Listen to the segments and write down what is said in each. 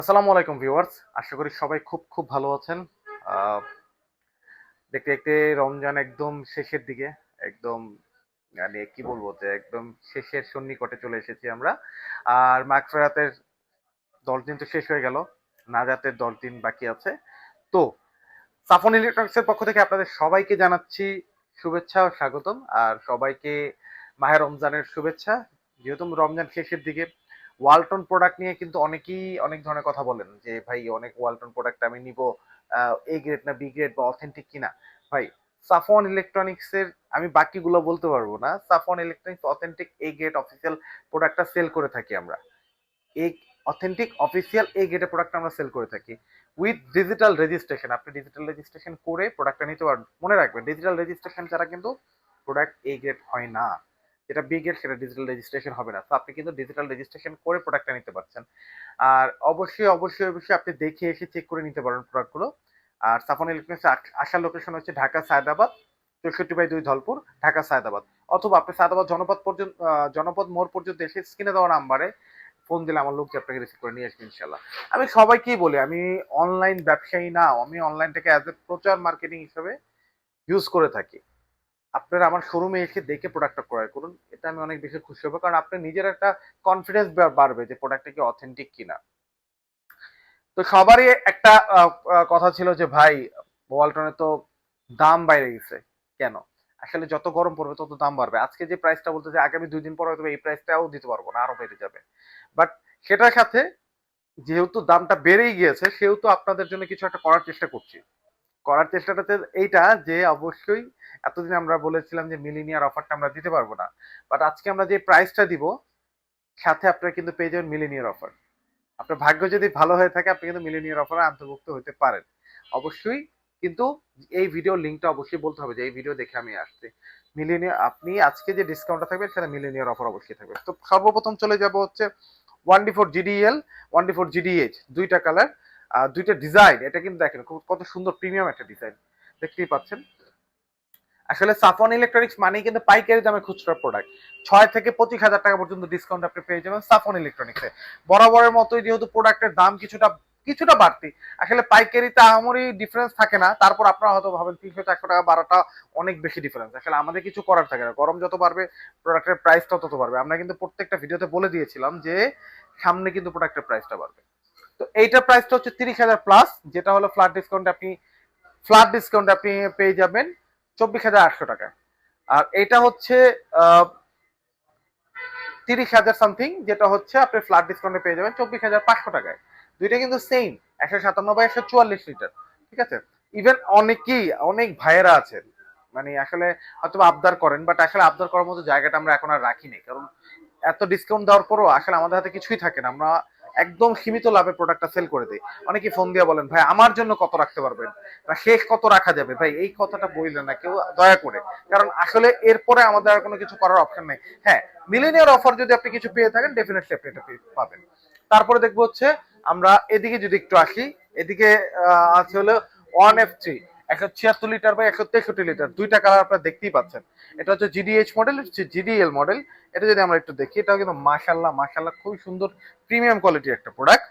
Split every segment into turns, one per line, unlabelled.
আসসালামু আলাইকুম ভিউয়ার্স, আশা করি সবাই খুব খুব ভালো আছেন। আহ, দেখতে দেখতে রমজান একদম শেষের দিকে, একদম মানে কি বলবো যে একদম শেষের সন্নিকটে চলে এসেছি আমরা। আর মাগফিরাতের 10 দিন তো শেষ হয়ে গেল, নাজাতের 10 দিন বাকি আছে। তো সাফন ইলেকট্রনিক্স এর পক্ষ থেকে আপনাদের সবাইকে জানাচ্ছি শুভেচ্ছা ও স্বাগতম। আর সবাইকে মাহে রমজানের শুভেচ্ছা। যেহেতু রমজান শেষের দিকে, ওয়ালটন প্রোডাক্ট নিয়ে কিন্তু অনেকেই অনেক ধরনের কথা বলেন যে ভাই অনেক ওয়ালটন প্রোডাক্ট আমি নিব, এ গ্রেড না বি গ্রেড বা অথেন্টিক কিনা। ভাই সাফন ইলেকট্রনিক্স এর আমি বাকিগুলো বলতে পারবো না, Safon electronics authentic A grade official প্রোডাক্টটা সেল করে থাকি আমরা। এই অথেন্টিক অফিসিয়াল এই গেটে প্রোডাক্ট আমরা সেল করে থাকি উইথ ডিজিটাল রেজিস্ট্রেশন। আপনি ডিজিটাল রেজিস্ট্রেশন করে প্রোডাক্টটা নিতে পারবেন। মনে রাখবেন, ডিজিটাল রেজিস্ট্রেশন ছাড়া কিন্তু প্রোডাক্ট এ গ্রেড হয় না। যেটা বি গ্রেড সেটা ডিজিটাল রেজিস্ট্রেশন হবে না। তো আপনি কিন্তু ডিজিটাল রেজিস্ট্রেশন করে প্রোডাক্টটা নিতে পারছেন। আর অবশ্যই অবশ্যই অবশ্যই আপনি দেখে এসে চেক করে নিতে পারেন প্রোডাক্টগুলো। আর সাফন ইলেকট্রনিক্স আসার লোকেশন হচ্ছে ঢাকা সায়দাবাদ, 64/2 ধলপুর, ঢাকা সায়দাবাদ। অথবা আপনি সায়দাবাদ জনপদ পর্যন্ত, জনপদ মোড় পর্যন্ত এসে স্ক্রিনে দেওয়া নাম্বারে ফোন দিলে আমার লোক আপনাকে রিসিভ করে নিয়ে আসবে ইনশাল্লাহ। আমি সবাইকেই বলি, আমি অনলাইন ব্যবসায়ী না, আমি অনলাইনটাকে অ্যাজ এ প্রচার মার্কেটিং হিসেবে ইউজ করে থাকি। আপনারা আমার শোরুমে এসে দেখে প্রোডাক্টটা ক্রয় করুন, এটা আমি অনেক বেশি খুশি হবো, কারণ আপনার নিজের একটা কনফিডেন্স বাড়বে যে প্রোডাক্টটা কি অথেন্টিক কিনা। তো সবারই একটা কথা ছিল যে ভাই ওয়ালটনের তো দাম বাইরে গেছে কেন। আসলে যত গরম পড়বে তত দাম বাড়বে। আজকে যে প্রাইসটা বলতে, যে আগামী 2 দিন পর হয়তো এই প্রাইসটাও দিতে পারবো না, আরো বেড়ে যাবে। বাট সেটার সাথে যেহেতু দামটা বেড়েই গিয়েছে, সেহেতু আপনাদের জন্য কিছু একটা করার চেষ্টা করছি। করার চেষ্টাটাতে এইটা যে অবশ্যই এতদিন আমরা বলেছিলাম যে মিলিনিয়ার অফারটা আমরা দিতে পারবো না, বাট আজকে আমরা যে প্রাইসটা দিব সাথে আপনারা কিন্তু পেয়ে যাবেন মিলিনিয়ার অফার। আপনার ভাগ্য যদি ভালো হয়ে থাকে আপনি কিন্তু মিলিনিয়ার অফারে অন্তর্ভুক্ত হতে পারেন অবশ্যই। কিন্তু এই ভিডিও লিঙ্কটা অবশ্যই বলতে হবে যে এই ভিডিও দেখে আমি আসছি। মিলিনিয়ার আপনি আজকে যে ডিসকাউন্টটা থাকবে সেটা মিলিনিয়ার অফার অবশ্যই থাকবে। তো সর্বপ্রথম চলে যাব হচ্ছে 1D4 GDEL, 1D4 GDH, দুইটা কালার, দুইটা ডিজাইন। এটা কিন্তু দেখেন কত সুন্দর প্রিমিয়াম একটা ডিজাইন, দেখতেই পাচ্ছেন। আসলে সাফন ইলেকট্রনিক্স মানেই কিন্তু পাইকারি দামে খুচরা প্রোডাক্ট। 6 থেকে 25 হাজার টাকা পর্যন্ত ডিসকাউন্ট আপনি পেয়ে যাবেন সাফন ইলেকট্রনিক্সে। বরাবরের মতোই যেহেতু প্রোডাক্টের দাম কিছুটা কিছুটা বাড়তি, আসলে পাইকারিতে আমারই ডিফারেন্স থাকে না। তারপর আপনারা হয়তো ভাবেন 300-400 টাকা বাড়াটা অনেক বেশি ডিফারেন্স। আসলে আমাদের কিছু করার থাকে না, গরম যত বাড়বে প্রোডাক্টের প্রাইসটা তত বাড়বে। আমরা কিন্তু প্রত্যেকটা ভিডিওতে বলে দিয়েছিলাম যে সামনে কিন্তু প্রোডাক্টের প্রাইসটা বাড়বে। তো এইটার প্রাইসটা হচ্ছে 30,000 প্লাস, যেটা হলো ফ্ল্যাট ডিসকাউন্ট আপনি পেয়ে যাবেন 24,800 টাকা। আর এটা হচ্ছে আহ 30,000 সামথিং, যেটা হচ্ছে আপনি ফ্ল্যাট ডিসকাউন্টে পেয়ে যাবেন 24,500 টাকায়। দুইটা কিন্তু সেম, 197/144 লিটার। ঠিক আছে। ইভেন অনেকেই অনেক ভাইয়েরা আছেন মানে আসলে হয়তো আবদার করেন, বাট আসলে আবদার করার মতো জায়গাটা আমরা এখন আর রাখিনি, কারণ এত ডিসকাউন্ট দেওয়ার পরও আসলে আমাদের হাতে কিছুই থাকে না। আমরা একদম সীমিত লাভে প্রোডাক্টটা সেল করে দিই। অনেকে ফোন দিয়ে বলেন ভাই আমার জন্য কত রাখতে পারবেন বা শেষ কত রাখা যাবে। ভাই এই কথাটা বললেন না কেউ দয়া করে, কারণ আসলে এরপরে আমাদের আর কোনো কিছু করার অপশন নেই। হ্যাঁ, মিলিনিয়ার অফার যদি আপনি কিছু পেয়ে থাকেন ডেফিনেটলি আপনি এটা পাবেন। তারপরে দেখবো হচ্ছে আমরা এদিকে যদি একটু আসি, এদিকে আছে হলো 1F3, 176 লিটার বা 163 লিটার, দুইটা কালার আপনারা দেখতেই পাচ্ছেন। এটা হচ্ছে জিডিএইচ মডেল, হচ্ছে জিডিএল মডেল। এটা যদি আমরা একটু দেখি, এটাও কিন্তু মাশাল্লাহ মাশাল্লাহ খুবই সুন্দর প্রিমিয়াম কোয়ালিটির একটা প্রোডাক্ট,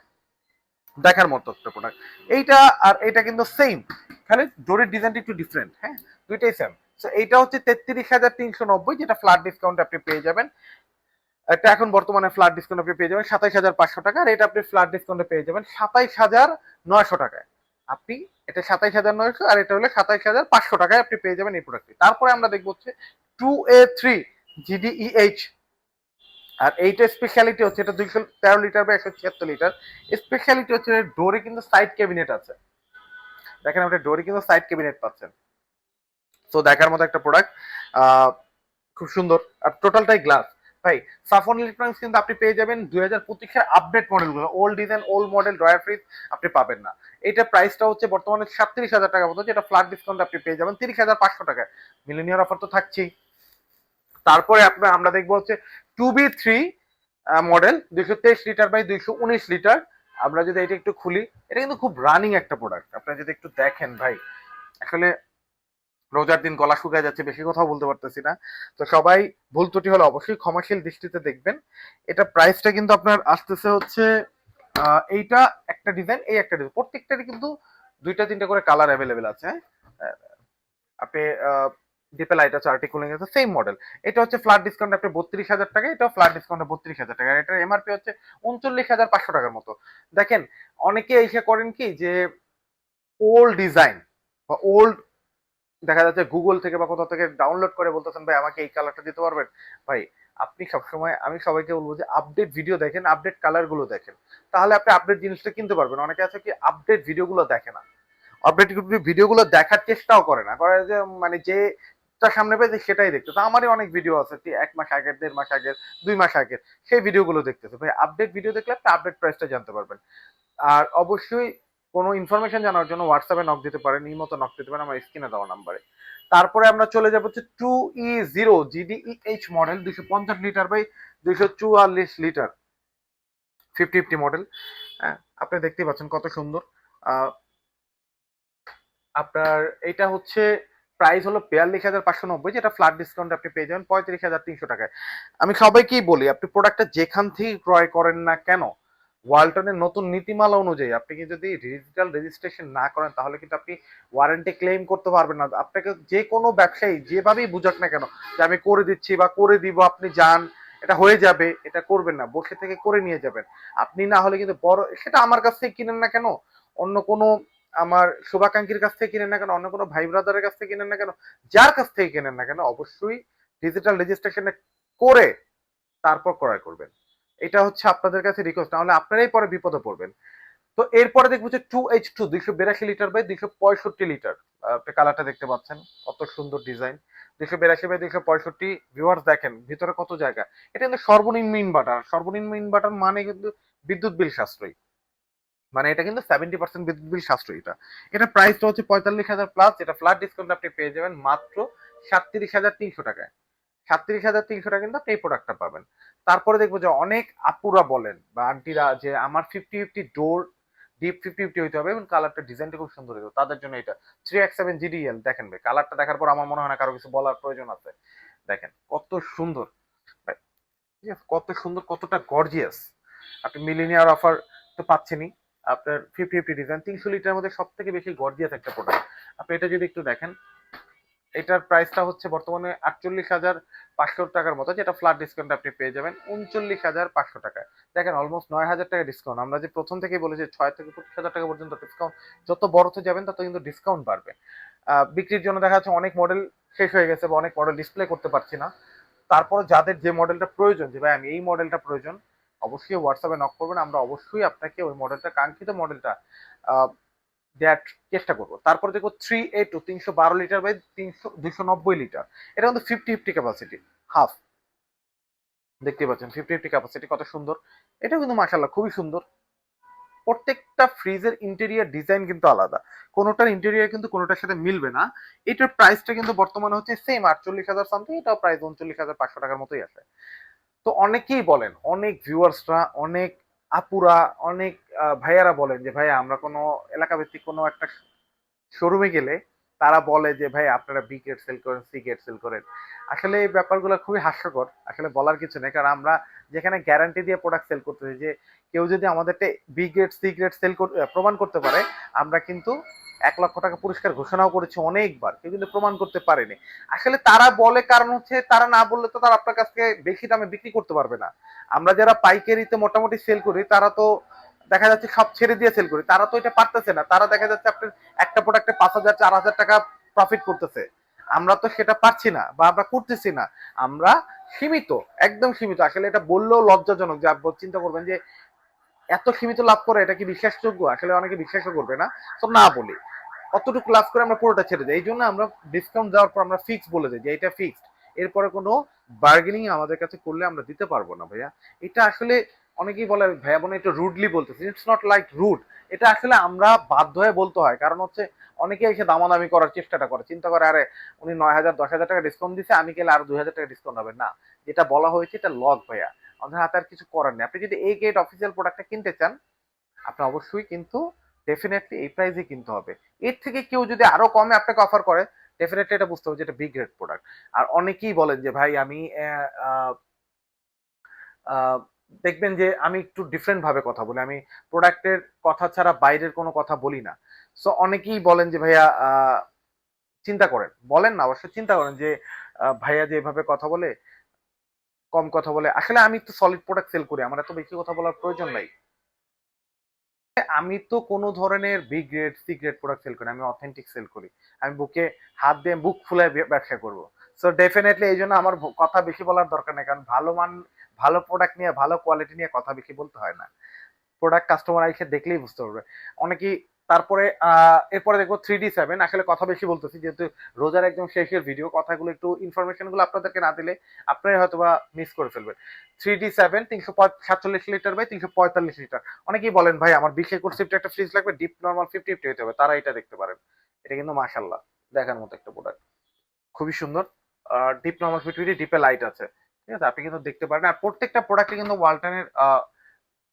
দেখার মতো একটা প্রোডাক্ট। এইটা আর এটা কিন্তু সেম, খালি ডোরের ডিজাইনটা একটু ডিফারেন্ট। হ্যাঁ, দুইটাই সেম। এইটা হচ্ছে 33,390, যেটা ফ্ল্যাট ডিসকাউন্ট আপনি পেয়ে যাবেন। এটা এখন বর্তমানে ফ্ল্যাট ডিসকাউন্ট আপনি পেয়ে যাবেন 27,500 টাকা। আর এটা আপনি ফ্ল্যাট ডিসকাউন্টে পেয়ে যাবেন 27,900 টাকায়। আপনি এটা 27,900, আর এটা হলো 27,500 টাকায় আপনি পেয়ে যাবেন এই প্রোডাক্টটি। তারপরে আমরা দেখবো হচ্ছে 2A3 GDEH। আর এইটা স্পেশালিটি হচ্ছে এটা 213 লিটার বা 176 লিটার। স্পেশালিটি হচ্ছে ডোরে কিন্তু সাইড ক্যাবিনেট আছে। দেখেন আপনি ডোরে কিন্তু সাইড ক্যাবিনেট পাচ্ছেন। তো দেখার মতো একটা প্রোডাক্ট, খুব সুন্দর। আর টোটালটাই গ্লাস। ভাই সাফন ইলেকট্রনিক্স কিন্তু আপনি পেয়ে যাবেন 2025-এর আপডেট মডেলগুলো, old design old model drawer fridge আপনি পাবেন না। এইটার প্রাইসটা হচ্ছে বর্তমানে 37,000 টাকা মতো, যেটা ফ্ল্যাট ডিসকাউন্ট আপনি পেয়ে যাবেন 30,500 টাকায়। মিলিনিয়ার অফার তো থাকছেই। তারপরে আপনার আমরা দেখবো হচ্ছে 2B3 model, 223 litre by 219 litre. আমরা যদি এটা একটু খুলি, এটা কিন্তু খুব রানিং একটা প্রোডাক্ট। আপনারা যদি একটু দেখেন ভাই, আসলে রোজার দিন গলা শুকায় যাচ্ছে, বেশি কথা বলতে পারতেছি না। তো সবাই ভুল ত্রুটি হলে অবশ্যই ক্ষমাশীল দৃষ্টিতে দেখবেন। এটা প্রাইসটা কিন্তু আপনার আসতেছে হচ্ছে এইটা একটা ডিজাইন, এই একটা ডিজাইন, প্রত্যেকটারই কিন্তু দুইটা তিনটা করে কালার অ্যাভেলেবেল আছে। হ্যাঁ, আপনি ডিপে লাইট আছে, আর্টিকুলিং আছে, সেম মডেল। এটা হচ্ছে ফ্ল্যাট ডিসকাউন্ট আপনি 32,000 টাকা, এটাও ফ্ল্যাট ডিসকাউন্টে 32,000 টাকা। এটার এমআরপি হচ্ছে 39,500 টাকার মতো। দেখেন, অনেকে এসে করেন কি যে ওল্ড ডিজাইন বা ওল্ড দেখা যাচ্ছে গুগল থেকে বা কোথাও থেকে ডাউনলোড করে বলতেছেন ভাই আমাকে এই কালারটা দিতে পারবেন। ভাই আপনি সবসময়, আমি সবাইকে বলবো যে আপডেট ভিডিও দেখেন, আপডেট কালার গুলো দেখেন, তাহলে আপনি আপডেট জিনিসটা কিনতে পারবেন। অনেকে আছে কি আপডেট ভিডিওগুলো দেখে না, আপডেট ভিডিওগুলো দেখার চেষ্টাও করে না, করে যে মানে যেটা সামনে পেয়েছে সেটাই দেখতে। তো আমারই অনেক ভিডিও আছে 1 মাস আগের, 1.5 মাস আগের, 2 মাস আগের, সেই ভিডিওগুলো দেখতেছে। ভাই আপডেট ভিডিও দেখলে আপনি আপডেট প্রাইসটা জানতে পারবেন। আর অবশ্যই কোনো ইনফরমেশন জানার জন্য হোয়াটসঅ্যাপে নক দিতে পারেন, এই মতো নক দিতে পারেন আমার স্ক্রিনে দেওয়া নাম্বারে। তারপরে আমরা চলে যাবো হচ্ছে 2E0 GDEH model, 250 litre by 244 litre, 50-50 model. হ্যাঁ, আপনি দেখতেই পাচ্ছেন কত সুন্দর। আপনার এটা হচ্ছে প্রাইস হলো 42,590, যেটা ফ্ল্যাট ডিসকাউন্ট আপনি পেয়ে যাবেন 35,300 টাকায়। আমি সবাইকেই বলি, আপনি প্রোডাক্টটা যেখান থেকে ক্রয় করেন না কেন, ওয়ালটনের নতুন নীতিমালা অনুযায়ী আপনি কি যদি ডিজিটাল রেজিস্ট্রেশন না করেন তাহলে কিন্তু আপনি ওয়ারেন্টি ক্লেম করতে পারবেন না। আপনাকে যে কোনো ব্যবসায়ী যেভাবেই বুঝাক না কেন যে আমি করে দিচ্ছি বা করে দিব, আপনি যান, এটা হয়ে যাবে, এটা করবেন না, বসে থেকে করে নিয়ে যাবেন। আপনি না হলে কিন্তু বড়, সেটা আমার কাছ থেকে কিনেন না কেন, অন্য কোনো আমার শুভাকাঙ্ক্ষীর কাছ থেকে কিনেন না কেন, অন্য কোনো ভাই ব্রাদারের কাছ থেকে কিনেন না কেন, যার কাছ থেকে কিনেন না কেন, অবশ্যই ডিজিটাল রেজিস্ট্রেশনে করে তারপর ক্রয় করবেন। এটা হচ্ছে আপনাদের কাছে রিকোয়েস্ট, নাহলে আপনারাই পরে বিপদে পড়বেন। তো এরপরে দেখবো যে 2H2 282 লিটার বাই 265 লিটার। আপনি কালারটা দেখতে পাচ্ছেন কত সুন্দর ডিজাইন, 282 বাই 265। ভিউয়ার্স দেখেন ভিতরে কত জায়গা। এটা কিন্তু সর্বনিম্ন ইনভার্টার, সর্বনিম্ন ইনভার্টার মানে কিন্তু বিদ্যুৎ বিল সাশ্রয়ী, মানে এটা কিন্তু 70% বিদ্যুৎ বিল সাশ্রয়ী। এটা প্রাইসটা হচ্ছে 45,000 প্লাস, এটা ফ্ল্যাট ডিসকাউন্ট আপনি পেয়ে যাবেন মাত্র 37,300 টাকায়। 37,300 টাকা কিন্তু আপনি এই প্রোডাক্টটা পাবেন। তারপরে দেখবো যে অনেক আপুরা বলেন বা আন্টিরা যে আমার 50-50 ডোর, ডিপ 50-50 হইতে হবে এবং কালারটা ডিজাইনটা খুব সুন্দর হইতে হবে, তাদের জন্য এটা 3X7 GDL। দেখেন ভাই কালারটা দেখার পর আমার মনে হয় না কারো কিছু বলার প্রয়োজন আছে। দেখেন কত সুন্দর ভাই, ঠিক আছে, কত সুন্দর, কতটা গর্জিয়াস। আপনি মিলিনিয়ার অফার তো পাচ্ছেনই, আপনার 50-50 ডিজাইন 300 লিটার মধ্যে সব থেকে বেশি গর্জিয়াস একটা প্রোডাক্ট। আপনি এটা যদি একটু দেখেন, এটার প্রাইসটা হচ্ছে বর্তমানে 48,500 টাকার মতো, যেটা ফ্ল্যাট ডিসকাউন্ট আপনি পেয়ে যাবেন 39,500 টাকায়। দেখেন অলমোস্ট 9,000 টাকা ডিসকাউন্ট। আমরা যে প্রথম থেকেই বলেছি 6 থেকে 25,000 টাকা পর্যন্ত ডিসকাউন্ট, যত বড়তে যাবেন তত কিন্তু ডিসকাউন্ট বাড়বে। বিক্রির জন্য দেখা যাচ্ছে অনেক মডেল শেষ হয়ে গেছে বা অনেক মডেল ডিসপ্লে করতে পারছি না। তারপরে যাদের যে মডেলটা প্রয়োজন, যে ভাই আমি এই মডেলটা প্রয়োজন, অবশ্যই হোয়াটসঅ্যাপে নক করবেন, আমরা অবশ্যই আপনাকে ওই মডেলটা, কাঙ্ক্ষিত মডেলটা দেওয়ার চেষ্টা করবো। তারপরে দেখো 3A2 312 লিটার বাই 290 লিটার, এটা কিন্তু 50-50 ক্যাপাসিটি, হাফ। দেখতে পাচ্ছেন 50-50 ক্যাপাসিটি কত সুন্দর। এটা কিন্তু মাশাআল্লাহ খুবই সুন্দর। প্রত্যেকটা ফ্রিজের ইন্টেরিয়ার ডিজাইন কিন্তু আলাদা, কোনোটার ইন্টেরিয়ার কিন্তু কোনোটার সাথে মিলবে না। এটার প্রাইসটা কিন্তু বর্তমানে হচ্ছে সেম 48,000 সামথিং, এটাও প্রাইস 39,500 টাকার মতোই আছে। তো অনেকেই বলেন, অনেক ভিউয়ার্সরা, অনেক আপুরা, অনেক ভাইয়ারা বলেন যে ভাই আমরা কোনো এলাকা ভিত্তিক কোনো একটা শোরুমে গেলে তারা বলে যে ভাই আপনারা বি গ্রেড সেল করেন, সি গ্রেড সেল করেন। আসলে এই ব্যাপারগুলো খুবই হাস্যকর, আসলে বলার কিছু নেই, কারণ আমরা যেখানে গ্যারান্টি দিয়ে প্রোডাক্ট সেল করতেছি, যে কেউ যদি আমাদেরকে B grade C grade sell প্রমাণ করতে পারে, আমরা কিন্তু 1 লক্ষ টাকা পুরস্কার ঘোষণাও করেছি অনেকবার, কেউ কিন্তু প্রমাণ করতে পারেনি। আসলে তারা বলে কারণ হচ্ছে তারা না বললে তো তারা আপনার কাছ থেকে বেশি দামে বিক্রি করতে পারবে না। আমরা যারা পাইকারিতে মোটামুটি সেল করি তারা তো দেখা যাচ্ছে সব ছেড়ে দিয়ে সেল করি, তারা তো এটা পারতেছে না, তারা দেখা যাচ্ছে আপনার একটা প্রোডাক্টে 5,000 4,000 টাকা প্রফিট করতেছে। আমরা তো সেটা পারছি না বা আমরা করতেছি না, আমরা সীমিত, একদম সীমিত। আসলে এটা বললেও লজ্জাজনক যে আপনি চিন্তা করবেন যে এত সীমিত লাভ করে এটা কি বিশ্বাসযোগ্য, আসলে অনেকে বিশ্বাসও করবে না। তো না বলি কতটুকু লাভ করে আমরা পুরোটা ছেড়ে দিই, এই জন্য আমরা ডিসকাউন্ট দেওয়ার পর আমরা ফিক্স বলে দিই যে এটা ফিক্সড, এরপরে কোনো বার্গেনিং আমাদের কাছে করলে আমরা দিতে পারবো না ভাইয়া। এটা আসলে অনেকেই বলে ভাইয়া বোন এটা রুডলি বলতেছে, ইটস নট লাইক রুড। এটা আসলে আমরা বাধ্য হয়ে বলতে হয়, কারণ হচ্ছে অনেকে এসে দামাদামি করার চেষ্টাটা করে, চিন্তা করে আরে উনি 9,000 10,000 টাকা ডিসকাউন্ট দিচ্ছে, আমি গেলে আরো 2,000 টাকা ডিসকাউন্ট হবে না। যেটা বলা হয়েছে এটা লক ভাইয়া, আমাদের হাতে আর কিছু করার নেই। আপনি যদি এই গেট অফিসিয়াল প্রোডাক্টটা কিনতে চান, আপনি অবশ্যই কিন্তু ডেফিনেটলি এই প্রাইসে কিনতে হবে। এর থেকে কেউ যদি আরো কমে আপনাকে অফার করে, ডেফিনেটলি এটা বুঝতে হবে যে এটা বি গ্রেড প্রোডাক্ট। আর অনেকেই বলেন যে ভাই আমি দেখবেন যে আমি একটু ডিফারেন্ট ভাবে কথা বলি, আমি প্রোডাক্টের কথা ছাড়া বাইরের কোনো কথা বলি না। সো অনেকেই বলেন যে ভাইয়া চিন্তা করেন, বলেন না অবশ্যই চিন্তা করেন যে ভাইয়া যে এভাবে কথা বলে, কম কথা বলে, আসলে আমি তো সলিড প্রোডাক্ট সেল করি, আমার এত বেশি কথা বলার প্রয়োজন নাই। আমি তো কোনো ধরনের B grade C grade product sell করি না, আমি অথেন্টিক সেল করি। আমি বুকে হাত দিয়ে বুক ফুলে ব্যবসা করব। সো ডেফিনেটলি এই জন্য আমার কথা বেশি বলার দরকার নেই, কারণ ভালো প্রোডাক্ট নিয়ে ভালো কোয়ালিটি নিয়ে কথা বেশি বলতে হয় না। প্রোডাক্ট কাস্টমার এসে দেখলেই বুঝতে পারবে অনেকেই। তারপরে এরপরে দেখবো 3D7, আসলে কথা বেশি বলতেছি যেহেতু রোজার একদম শেষের ভিডিও, কথাগুলো একটু ইনফরমেশন গুলো আপনাদেরকে না দিলে আপনারা হয়তো বা মিস করে ফেলবেন। 3D7 347 litre by 345 litre. অনেকেই বলেন ভাই আমার 20 একুশ একটা ফ্রিজ লাগবে, ডিপ নর্মাল 50-50 হতে হবে, তারা এটা দেখতে পারেন। এটা কিন্তু মাশাল্লাহ দেখার মতো একটা প্রোডাক্ট, খুবই সুন্দর। ডিপ নর্মাল 50, ডিপে লাইট আছে, ঠিক আছে, আপনি কিন্তু দেখতে পারেন। আর প্রত্যেকটা প্রোডাক্টে কিন্তু ওয়ালটনের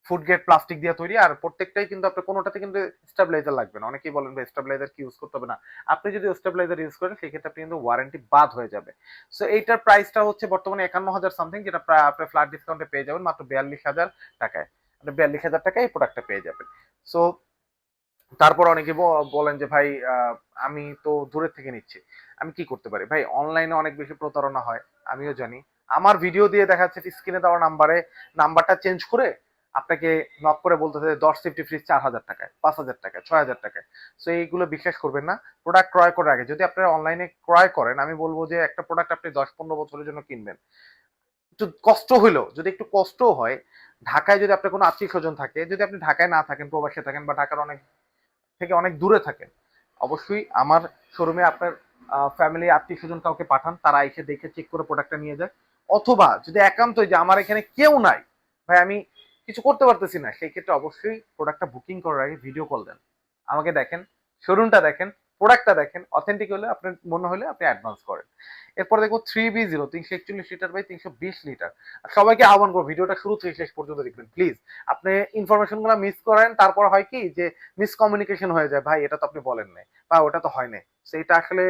ফুড গ্রেড প্লাস্টিক দিয়ে তৈরি, আর প্রত্যেকটাই কিন্তু আপনার কোনোটাতে কিন্তু স্টেবিলাইজার লাগবে না। অনেকেই বলেন ভাই স্টেবিলাইজার কি ইউজ করতে হবে না, আপনি যদি স্টেবিলাইজার ইউজ করেন সেই ক্ষেত্রে আপনি কিন্তু ওয়ারেন্টি বাদ হয়ে যাবে। সো এইটার প্রাইসটা হচ্ছে বর্তমানে 51,000 সামথিং, যেটা প্রায় আপনি ফ্ল্যাট ডিসকাউন্টে পেয়ে যাবেন মাত্র 42,000 টাকায়। আপনি 42,000 টাকায় এই প্রোডাক্টটা পেয়ে যাবেন। সো তারপর অনেকে বলেন যে ভাই আমি তো দূরের থেকে নিচ্ছি, আমি কি করতে পারি? ভাই অনলাইনে অনেক বেশি প্রতারণা হয়, আমিও জানি। আমার ভিডিও দিয়ে দেখা যাচ্ছে স্ক্রিনে দেওয়া নাম্বারটা চেঞ্জ করে আপনাকে নক করে বলতেছে 10 সিফটি ফ্রিজ 4,000 টাকায়, 5,000 টাকায়, 6,000 টাকায়। সো এইগুলো বিশ্বাস করবেন না। প্রোডাক্ট ক্রয় করার আগে যদি আপনারা অনলাইনে ক্রয় করেন, আমি বলবো যে একটা প্রোডাক্ট আপনি 10-15 বছরের জন্য কিনবেন, একটু কষ্ট হইলেও, যদি একটু কষ্ট হয়, ঢাকায় যদি আপনার কোনো আত্মীয় স্বজন থাকে, যদি আপনি ঢাকায় না থাকেন, প্রবাসে থাকেন বা ঢাকার অনেক দূরে থাকেন, অবশ্যই আমার শোরুমে আপনার ফ্যামিলি আত্মীয় স্বজন কাউকে পাঠান, তারা এসে দেখে চেক করে প্রোডাক্টটা নিয়ে যায়। অথবা যদি একান্তই যে আমার এখানে কেউ নাই, ভাই আমি কিছু করতে পারতেছি না, সেই ক্ষেত্রে অবশ্যই প্রোডাক্টটা বুকিং করার আগে ভিডিও কল দেন, আমাকে দেখেন, শোরুমটা দেখেন, প্রোডাক্টটা দেখেন, অথেন্টিক হলে আপনার মনে হলে আপনি অ্যাডভান্স করেন। এরপর দেখবো 3B0 341 লিটার বাই 320 লিটার। সবাইকে আহ্বান করবো ভিডিওটা শুরু থেকে শেষ পর্যন্ত দেখবেন প্লিজ। আপনি ইনফরমেশন গুলো মিস করেন, তারপর হয় কি যে মিসকমিউনিকেশন হয়ে যায়, ভাই এটা তো আপনি বলেন নাই বা ওটা তো হয় নাই, সেইটা আসলে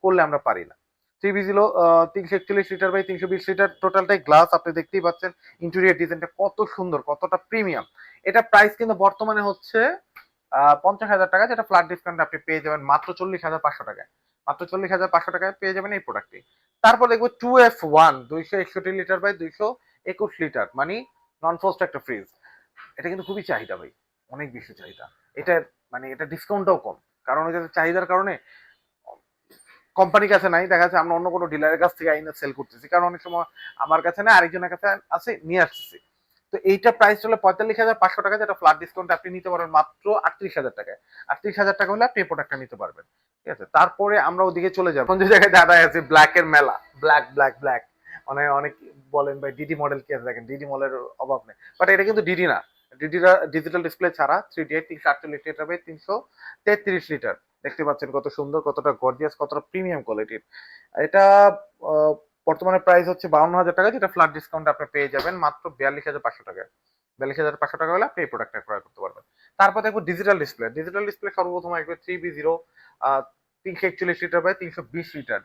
করলে আমরা পারি না। 3B0 341 লিটার বাই 320 লিটার, টোটালটাই গ্লাস, আপনি দেখতেই পাচ্ছেন ইন্টেরিয়র ডিজাইনটা কত সুন্দর, কতটা প্রিমিয়াম। এটা প্রাইস কিন্তু বর্তমানে হচ্ছে 50,000 টাকা, যেটা ফ্ল্যাট ডিসকাউন্ট আপনি পেয়ে যাবেন মাত্র 40,500 টাকায়। মাত্র 40,500 টাকায় পেয়ে যাবেন এই প্রোডাক্টটি। তারপর দেখবো 2F1 261 লিটার বাই 221 লিটার, মানে নন ফ্রস্ট একটা ফ্রিজ। এটা কিন্তু খুবই চাহিদা ভাই, অনেক বেশি চাহিদা। এটা মানে এটা ডিসকাউন্টটাও কম, কারণ এটা চাহিদার কারণে কোম্পানির কাছে নাই, দেখা যাচ্ছে আমরা অন্য কোনো ডিলারের কাছ থেকে আইনে সেল করতেছি, কারণ অনেক সময় আমার কাছে না আরেকজনের কাছে আছে, নিয়ে আসতেছি। তো এইটা প্রাইস হলো 45,500 টাকা, যেটা ফ্ল্যাট ডিসকাউন্ট আপনি নিতে পারবেন মাত্র 38,000 টাকায়। 38,000 টাকা হলে আপনি এই প্রোডাক্টটা নিতে পারবেন, ঠিক আছে। তারপরে আমরা ওদিকে চলে যাবো, যে জায়গায় দাঁড়ায় আছে ব্ল্যাক এর মেলা, ব্ল্যাক ব্ল্যাক ব্ল্যাক। মানে অনেক বলেন ভাই ডিডি মডেল কি আছে, দেখেন ডিডি মডেলের অভাব নেই, বাট এটা কিন্তু ডিডি না। ডিডিটা ডিজিটাল ডিসপ্লে ছাড়া 3D 348 লিটার বাই 333 লিটার। দেখতে পাচ্ছেন কত সুন্দর, কতটা গর্জিয়াস, কতটা প্রিমিয়াম কোয়ালিটির। এটা আহ, বর্তমানে প্রাইস হচ্ছে 52,000 টাকা, যেটা ফ্ল্যাট ডিসকাউন্ট আপনি পেয়ে যাবেন মাত্র 42,500 টাকায়। 42,500 টাকা হলে আপনি এই প্রোডাক্টটা ক্রয় করতে পারবেন। তারপর দেখবো ডিজিটাল ডিসপ্লে। ডিজিটাল ডিসপ্লে সর্বপ্রথম আসবে 3B0 341 litre by 320 litre.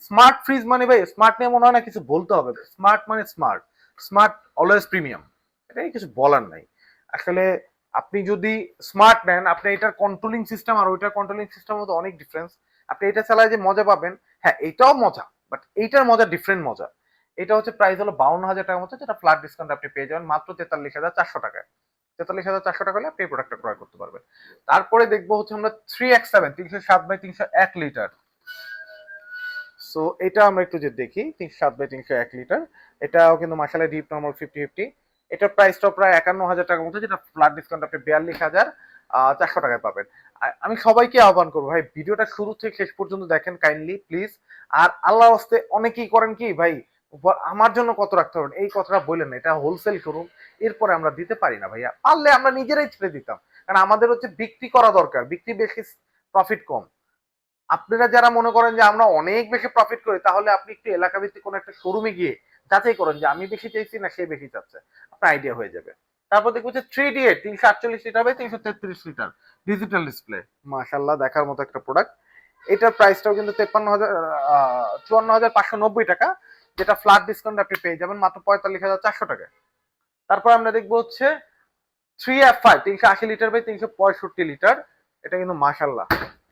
Smart fridge মানে ভাই স্মার্ট নিয়ে মনে হয় না কিছু বলতে হবে, স্মার্ট মানে স্মার্ট, স্মার্ট অলওয়েজ প্রিমিয়াম, এটাই কিছু বলার নাই আসলে। আপনি যদি স্মার্ট নেন, আপনি এটার কন্ট্রোলিং সিস্টেম আর ওইটার কন্ট্রোলিং সিস্টেম মধ্যে অনেক ডিফারেন্স। আপনি এটা চালায় যে মজা পাবেন, হ্যাঁ এইটাও মজা, বাট এইটার মজা ডিফারেন্ট মজা। এটা হচ্ছে প্রাইস হলো 52,000 টাকার মতো, যেটা ফ্ল্যাট ডিসকাউন্ট আপনি পেয়ে যাবেন মাত্র 43,400 টাকায়। 43,400 টাকা হলে আপনি এই প্রোডাক্টটা ক্রয় করতে পারবেন। তারপরে দেখবো হচ্ছে আমরা 3X7 307/301 লিটার। সো এটা আমরা একটু যে দেখি 307/301 লিটার, এটাও কিন্তু মাসালা ডিপ নর্মাল 50-50। এটার প্রাইসটাও প্রায় 51,000 টাকার মতো, যেটা ফ্ল্যাট ডিসকাউন্ট আপনি 42,400 টাকায় পাবেন। আমি সবাইকে আহ্বান করবো ভাই ভিডিওটা শুরু থেকে শেষ পর্যন্ত দেখেন কাইন্ডলি প্লিজ। আর আল্লাহ হস্তে অনেকেই করেন কি ভাই, আমার জন্য কত রাখতে পারবেন এই কথাটা বললেন না, এটা হোলসেল শোরুম, এরপরে আমরা দিতে পারি না ভাইয়া, পারলে আমরা নিজেরাই ছেড়ে দিতাম, কারণ আমাদের হচ্ছে বিক্রি করা দরকার, বিক্রি বেশি প্রফিট কম। আপনারা যারা মনে করেন যে আমরা অনেক বেশি প্রফিট করি, তাহলে আপনি একটু এলাকা ভিত্তিক কোনো একটা শোরুমে গিয়ে যাচাই করেন যে আমি বেশি চাইছি না সে বেশি চাচ্ছে, আপনার আইডিয়া হয়ে যাবে। তারপর দেখবো যে 3D8 348 litre by 333 litre, digital display, মাশাল্লাহ দেখার মতো একটা প্রোডাক্ট। এটার প্রাইসটাও কিন্তু 54,590 টাকা, যেটা ফ্ল্যাট ডিসকাউন্ট আপনি পেয়ে যাবেন মাত্র 45,400 টাকায়। তারপর আমরা দেখবো হচ্ছে 3F5 380 লিটার বাই 365 লিটার। এটা কিন্তু মাশাল্লাহ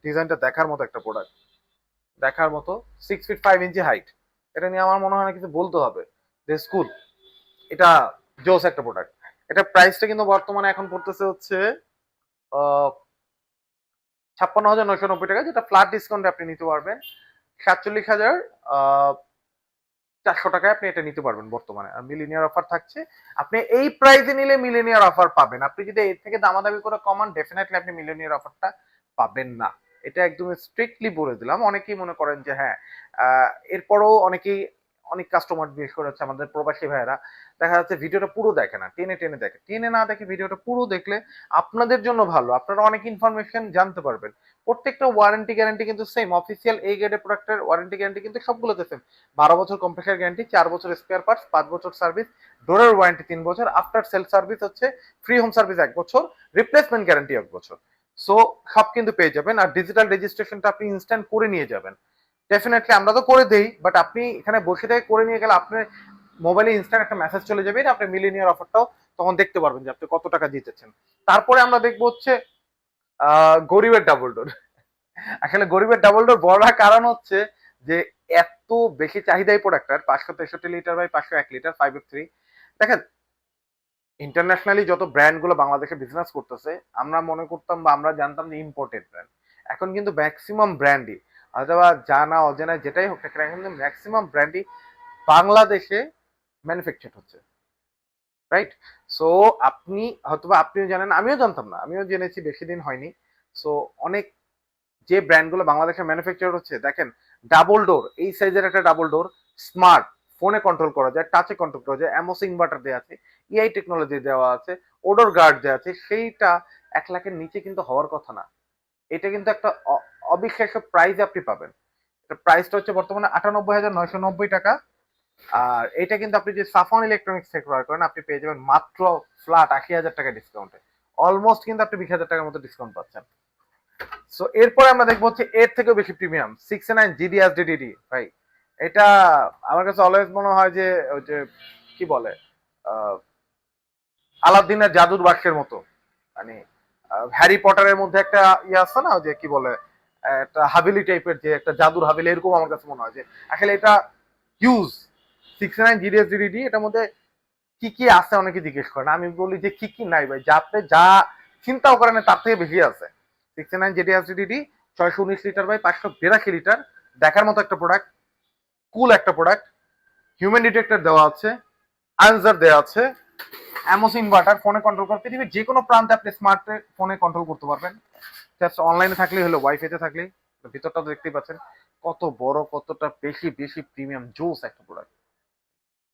ডিজাইনটা দেখার মতো একটা প্রোডাক্ট, দেখার মতো। 6 ফিট 5 ইঞ্চি হাইট। এটা নিয়ে আমার মনে হয় না কিছু বলতে হবে, যে স্কুল এটা জোস একটা প্রোডাক্ট। এটা প্রাইসটা কিন্তু বর্তমানে এখন পড়তেছে হচ্ছে 56,990 টাকা, যেটা ফ্ল্যাট ডিসকাউন্টে আপনি নিতে পারবেন 47,400 টাকায় আপনি এটা নিতে পারবেন বর্তমানে। আর মিলিনিয়ার অফার থাকছে, আপনি এই প্রাইসে নিলে মিলিনিয়ার অফার পাবেন। আপনি যদি এর থেকে দামাদামি করে কমান, ডেফিনেটলি আপনি মিলিনিয়ার অফারটা পাবেন না। এটা একদম স্ট্রিক্টলি বলে দিলাম। অনেকেই মনে করেন যে হ্যাঁ, এরপরও অনেক কাস্টমার বিশেষ করে হচ্ছে আমাদের প্রবাসী ভাইয়েরা দেখা যাচ্ছে ভিডিওটা পুরো দেখে না, টেনে টেনে দেখে। টেনে না দেখে ভিডিওটা পুরো দেখলে আপনাদের জন্য ভালো, আপনারা অনেক ইনফরমেশন জানতে পারবেন। প্রত্যেকটা ওয়ারেন্টি গ্যারান্টি কিন্তু সেম, অফিসিয়াল এই গ্রেডের প্রোডাক্টের ওয়ারেন্টি গ্যারান্টি কিন্তু সবগুলোতে সেম। 12 বছর কম্প্রেসার গ্যারান্টি, 4 বছর স্পেয়ার পার্টস, 5 বছর সার্ভিস, ডোরের ওয়ারেন্টি 3 বছর, আফটার সেল সার্ভিস হচ্ছে ফ্রি হোম সার্ভিস 1 বছর, রিপ্লেসমেন্ট গ্যারান্টি 1 বছর। সো সব কিন্তু পেয়ে যাবেন। আর ডিজিটাল রেজিস্ট্রেশনটা আপনি ইনস্ট্যান্ট করে নিয়ে যাবেন। ডেফিনেটলি আমরা তো করে দেই, বাট আপনি এখানে বসে থেকে করে নিয়ে গেলে আপনার মোবাইলে ইনস্ট্যান্ট একটা মেসেজ চলে যাবে, আপনি মিলিনিয়ার অফারটাও তখন দেখতে পারবেন যে আপনি কত টাকা জিতেছেন। তারপরে আমরা দেখবো হচ্ছে গরিবের ডাবল ডোর। আসলে গরিবের ডাবল ডোর বলার কারণ হচ্ছে যে এত বেশি চাহিদা এই প্রোডাক্টটার। 563 লিটার বাই 501 লিটার 5F3। দেখেন, ইন্টারন্যাশনালি যত ব্র্যান্ড গুলো বাংলাদেশে বিজনেস করতেছে, আমরা মনে করতাম বা আমরা জানতাম যে ইম্পোর্টেড ব্র্যান্ড। এখন কিন্তু ম্যাক্সিমাম ব্র্যান্ডই, অথবা জানা অজানা যেটাই হোক না কেন, এখন কিন্তু ম্যাক্সিমাম ব্র্যান্ডই বাংলাদেশে ম্যানুফ্যাকচার হচ্ছে, রাইট? সো আপনি হয়তোবা আপনিও জানেন, আমিও জানতাম না, আমিও জেনেছি বেশি দিন হয়নি। সো অনেক যে ব্র্যান্ডগুলো বাংলাদেশে ম্যানুফ্যাকচার হচ্ছে, দেখেন ডাবল ডোর, এই সাইজের একটা ডাবল ডোর, স্মার্ট, ফোনে কন্ট্রোল করা যায়, টাচে কন্ট্রোল করা যায়, অ্যামোস ইনভার্টার দেওয়া আছে, ইআই টেকনোলজি দেওয়া আছে, ওডোর গার্ড দেওয়া আছে, সেইটা 1 লাখের নিচে কিন্তু হওয়ার কথা না। এটা কিন্তু একটা অবিশ্বাস্য প্রাইজে আপনি পাবেন। প্রাইসটা হচ্ছে বর্তমানে 98,990 টাকা। আর এটা কিন্তু আপনি যে সাফন ইলেকট্রনিক্স থেকে ক্রয় করেন, আপনি পেয়ে যাবেন মাত্র ফ্ল্যাট 80,000 টাকা ডিসকাউন্টে। অলমোস্ট কিন্তু আপনি 20,000 টাকার মতো ডিসকাউন্ট পাচ্ছেন। সো এরপরে আমরা দেখবো হচ্ছে এর থেকেও বেশি প্রিমিয়াম 69 GD/SDDD ভাই। এটা আমার কাছে অলওয়েজ মনে হয় যে ওই যে কি বলে, আহ, আলাদিনের জাদুর বাক্সের মতো। মানে হ্যারি পটারের মধ্যে একটা ইয়ে আছে না, যে কি বলে, একটা হাভেলি টাইপের, যে একটা জাদুর হাভেলি, এরকম আমার কাছে মনে হয় যে আসলে এটা হিউজ। 69 GD/SDDD, এটার মধ্যে কি কি আছে অনেকে জিজ্ঞেস করেন, আমি বলি যে কি কি নাই ভাই, যা আপনি যা চিন্তাও করেন তার থেকে বেশি আছে। 69 GD/SDDD 619 লিটার বাই 582 লিটার, দেখার মতো একটা প্রোডাক্ট, কুল একটা প্রোডাক্ট। হিউম্যান ডিটেক্টর দেওয়া আছে, আনসার দেওয়া আছে, অ্যামোস ইনভার্টার, ফোনে কন্ট্রোল করে পৃথিবীর যে কোনো প্রান্তে আপনি স্মার্ট ফোনে কন্ট্রোল করতে পারবেন। জাস্ট অনলাইনে থাকলেই হলো, ওয়াইফাইতে থাকলেই। ভিতরটা তো দেখতেই পাচ্ছেন কত বড়, কতটা বেশি বেশি প্রিমিয়াম জোস একটা প্রোডাক্ট।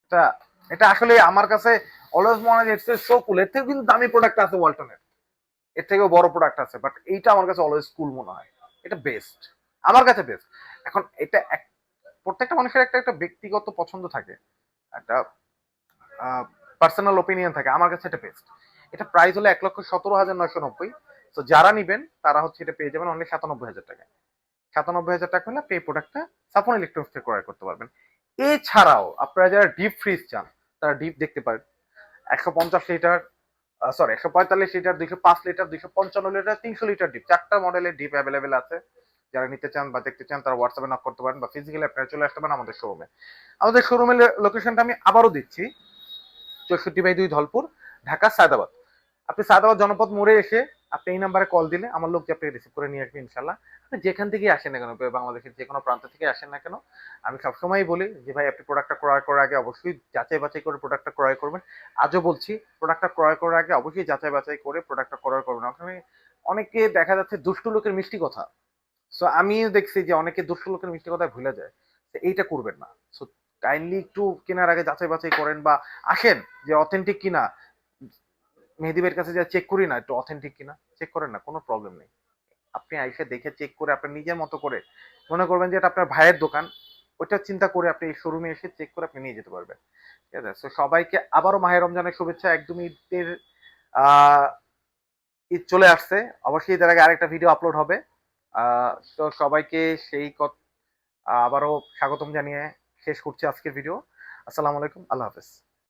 এটা এটা আসলে আমার কাছে অলওয়েজ মনে হয় যে সো কুল। এর থেকে কিন্তু দামি প্রোডাক্ট আছে ওয়ালটনের, এর থেকেও বড় প্রোডাক্ট আছে, বাট এইটা আমার কাছে অলওয়েজ কুল মনে হয়। এটা বেস্ট, আমার কাছে বেস্ট। এখন এটা প্রত্যেকটা মানুষের একটা একটা ব্যক্তিগত পছন্দ থাকে, একটা পার্সোনাল ওপিনিয়ন থাকে। আমার কাছে এটা বেস্ট। এটা প্রাইস হলো 1,17,990। তো যারা নিবেন তারা হচ্ছে এটা পেয়ে যাবেন অনলি 97,000 টাকায়। 97,000 টাকা হলে আপনি এই প্রোডাক্টটা সাফন ইলেকট্রনিক্স থেকে ক্রয় করতে পারবেন। এছাড়াও আপনারা যারা ডিপ ফ্রিজ চান, তারা ডিপ দেখতে পারেন। 150 litre, sorry 145 litre, 205 litre, 255 litre, 300 litre deep, 4টা মডেলের ডিপ অ্যাভেলেবেল আছে। যারা নিতে চান বা দেখতে চান তারা হোয়াটসঅ্যাপে নক করতে পারেন, বা ফিজিক্যালি আপনারা চলে আসতে পারেন আমাদের শোরুমে। আমাদের শোরুমের লোকেশনটা আমি আবারও দিচ্ছি, 64/2 ধলপুর, ঢাকা সায়দাবাদ। আপনি সায়দাবাদ জনপদ মোড়ে এসে আপনি এই নাম্বারে কল দিলে আমার লোক যে আপনাকে রিসিভ করে নিয়ে আসবে ইনশাল্লাহ। আপনি যেখান থেকেই আসেন না কেন, বাংলাদেশের যে কোনো প্রান্ত থেকে আসেন না কেন, আমি সবসময় বলি যে ভাই আপনি প্রোডাক্টটা ক্রয় করার আগে অবশ্যই যাচাই বাছাই করে প্রোডাক্টটা ক্রয় করবেন। আজও বলছি, প্রোডাক্টটা ক্রয় করার আগে অবশ্যই যাচাই বাছাই করে প্রোডাক্টটা ক্রয় করবেন। ওখানে অনেকে দেখা যাচ্ছে দুষ্টু লোকের মিষ্টি কথা। সো আমি দেখছি যে অনেকে দুষ্টু লোকের মিষ্টি কথা ভুলে যায়। তো এইটা করবেন না। সো কাইন্ডলি একটু কেনার আগে যাচাই বাছাই করেন, বা আসেন যে অথেন্টিক কিনা, মেহেদী ভাইয়ের কাছে যা চেক করি না একটু অথেন্টিক কিনা, চেক করেন না, কোনো প্রবলেম নেই। আপনি আইসে দেখে চেক করে আপনার নিজের মতো করে মনে করবেন যে এটা আপনার ভাইয়ের দোকান, ওইটা চিন্তা করে আপনি এই শোরুমে এসে চেক করে আপনি নিয়ে যেতে পারবেন। ঠিক আছে? তো সবাইকে আবারও মাহে রমজানের শুভেচ্ছা। একদম ঈদের আহ ঈদ চলে আসছে, অবশ্যই ঈদের আগে আরেকটা ভিডিও আপলোড হবে। তো সবাইকে সেই আবারও স্বাগতম জানিয়ে শেষ করছি আজকের ভিডিও। আসসালামু আলাইকুম, আল্লাহ হাফেজ।